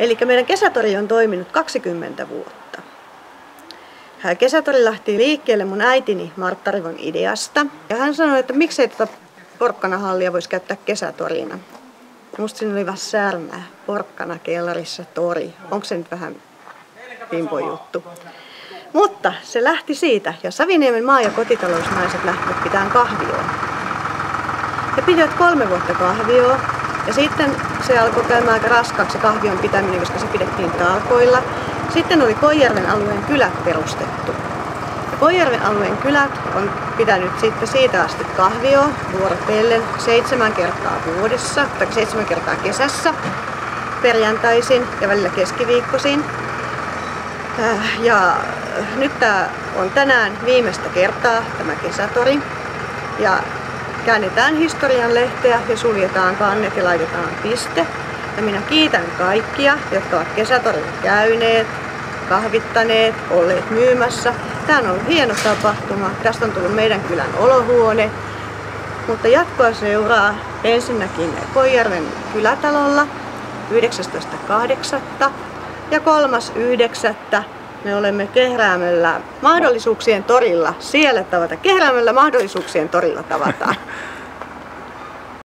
Eli meidän kesätori on toiminut 20 vuotta. Kesätori lähti liikkeelle mun äitini Martta Rivon ideasta. Ja hän sanoi, että miksei tätä porkkanahallia voisi käyttää kesätorina. Musta siinä oli vähän särmää. Porkkana kellarissa tori. Onko se nyt vähän pimpojuttu? Mutta se lähti siitä, ja Saviniemen maa- ja kotitalousnaiset lähtivät pitämään kahvioa. He pitivät 3 vuotta kahvioa, ja sitten se alkoi käymään aika raskaaksi se kahvion pitäminen, koska se pidettiin talkoilla. Sitten oli Koijärven alueen kylät perustettu. Ja Koijärven alueen kylät on pitänyt sitten siitä asti kahvioa vuorotellen 7 kertaa vuodessa, tai 7 kertaa kesässä, perjantaisin ja välillä keskiviikkoisin. Ja nyt tämä on tänään viimeistä kertaa tämä kesätori. Ja käännetään historian lehteä ja suljetaan kannet ja laitetaan piste. Ja minä kiitän kaikkia, jotka ovat kesätorilla käyneet, kahvittaneet, olleet myymässä. Tämä on ollut hieno tapahtuma. Tästä on tullut meidän kylän olohuone. Mutta jatkoa seuraa ensinnäkin Koijärven kylätalolla 19.8. ja 3.9. me olemme Kehräämöllä mahdollisuuksien torilla. Siellä tavata. Kehräämöllä mahdollisuuksien torilla tavataan.